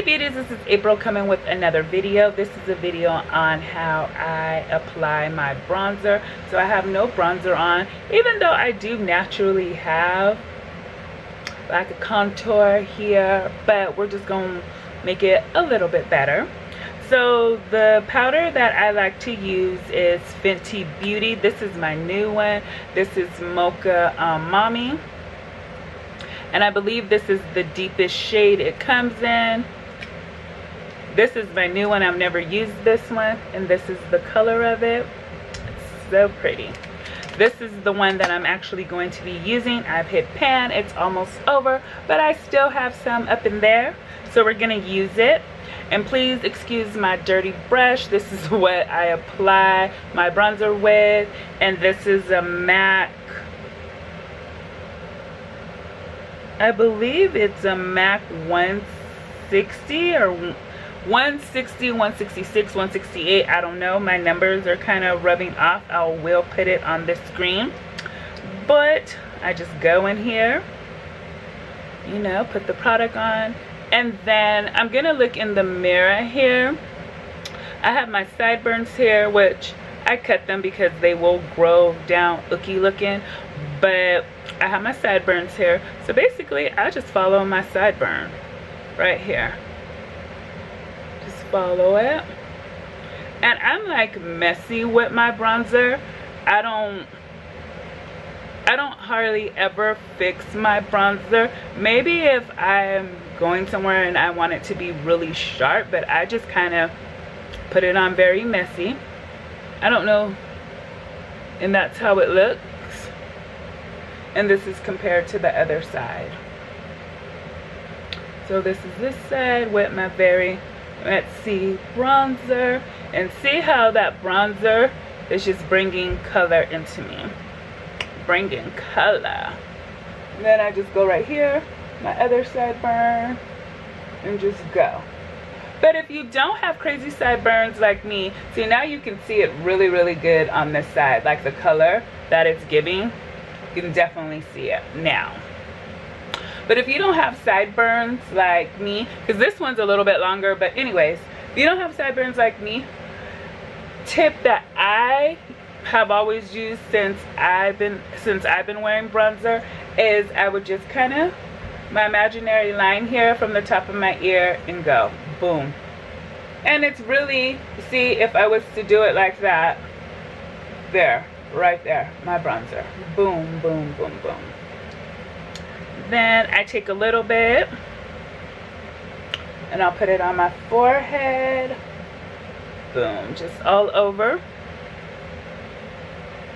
Beauties, this is April coming with another video. This is a video on how I apply my bronzer. So I have no bronzer on, even though I do naturally have like a contour here, but we're just gonna make it a little bit better. So the powder that I like to use is Fenty Beauty. This is my new one. This is Mocha Mami. And I believe this is the deepest shade it comes in. This is my new one. I've never used this one. And this is the color of it. It's so pretty. This is the one that I'm actually going to be using. I've hit pan. It's almost over. But I still have some up in there. So we're going to use it. And please excuse my dirty brush. This is what I apply my bronzer with. And this is a MAC. I believe it's a MAC 160 or 160, 166, 168. I don't know. My numbers are kind of rubbing off. I will put it on the screen. But I just go in here, you know, put the product on. And then I'm going to look in the mirror here. I have my sideburns here, which I cut them because they will grow down ooky looking. But I have my sideburns here. So basically, I just follow my sideburn right here. Just follow it. And I'm like messy with my bronzer. I don't hardly ever fix my bronzer. Maybe if I'm going somewhere and I want it to be really sharp, but I just kind of put it on very messy. I don't know. And that's how it looks. And this is compared to the other side. So this is this side with my very messy bronzer. And see how that bronzer is just bringing color into me. Bringing color. And then I just go right here, my other sideburn, and just go. But if you don't have crazy sideburns like me, see, now you can see it really, really good on this side. Like the color that it's giving. You can definitely see it now. But if you don't have sideburns like me, because this one's a little bit longer, but anyways, if you don't have sideburns like me, tip that I have always used since I've been wearing bronzer is I would just kind of my imaginary line here from the top of my ear and go boom. And it's really, see, if I was to do it like that, there, right there, my bronzer, boom, boom, boom, boom. Then I take a little bit and I'll put it on my forehead, boom, just all over.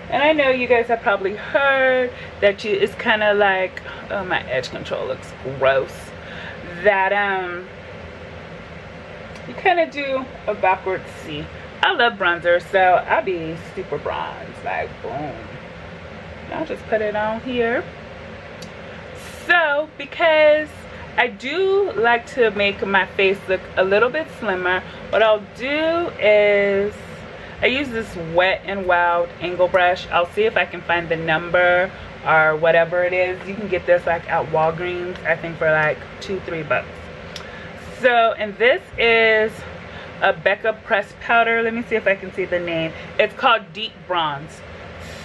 And I know you guys have probably heard that it's kind of like, oh, my edge control looks gross, that you kind of do a backwards C. I love bronzer, so I'll be super bronze, like boom. And I'll just put it on here. So because I do like to make my face look a little bit slimmer, what I'll do is I use this Wet n Wild angle brush. I'll see if I can find the number or whatever it is. You can get this like at Walgreens, I think, for like $2-3 bucks. So, and this is a Becca pressed powder. Let me see if I can see the name. It's called Deep Bronze.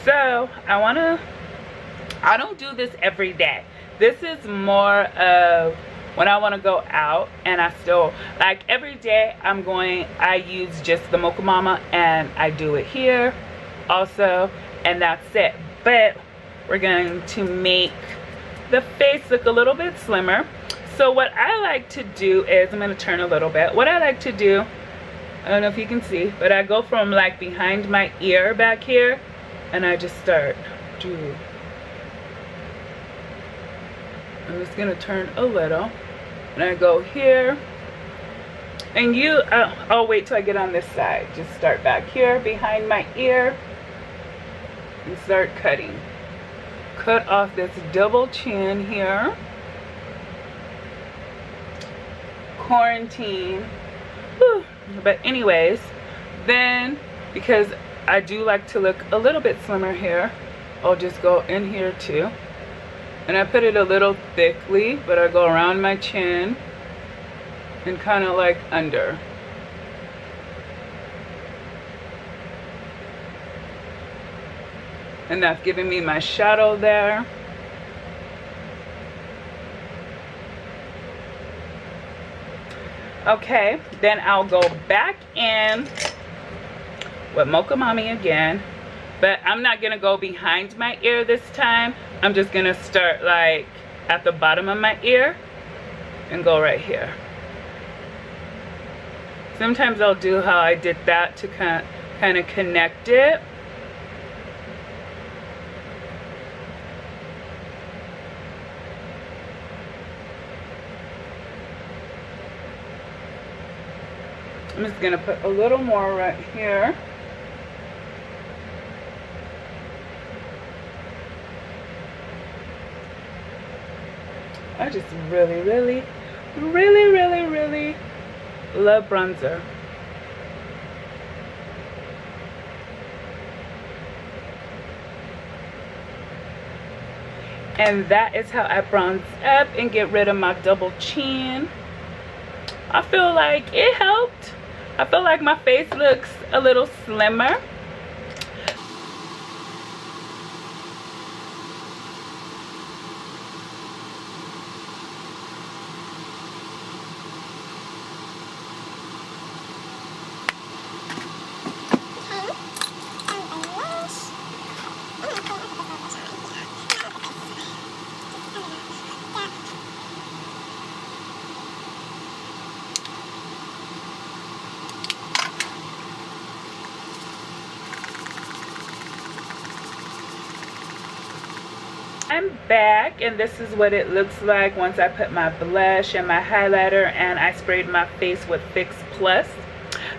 So I don't do this every day. This is more of when I want to go out, and I still, like every day I use just the Mocha Mama, and I do it here also, and that's it. But we're going to make the face look a little bit slimmer. So what I like to do is, I'm going to turn a little bit. What I like to do, I don't know if you can see, but I go from like behind my ear back here, and I just start. I'm just going to turn a little. And I go here. And I'll wait till I get on this side. Just start back here behind my ear. And start cutting. Cut off this double chin here. Quarantine. Whew. But anyways, then because I do like to look a little bit slimmer here, I'll just go in here too. And I put it a little thickly, but I go around my chin and kind of like under. And that's giving me my shadow there. Okay, then I'll go back in with Mocha Mami again, but I'm not gonna go behind my ear this time. I'm just gonna start like at the bottom of my ear and go right here. Sometimes I'll do how I did that to kind of connect it. I'm just gonna put a little more right here. I just really love bronzer. And that is how I bronze up and get rid of my double chin. I feel like it helped. I feel like my face looks a little slimmer. I'm back, and this is what it looks like once I put my blush and my highlighter and I sprayed my face with Fix Plus.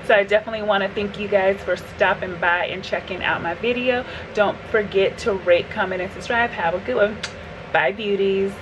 So I definitely want to thank you guys for stopping by and checking out my video. Don't forget to rate, comment, and subscribe. Have a good one. Bye, beauties.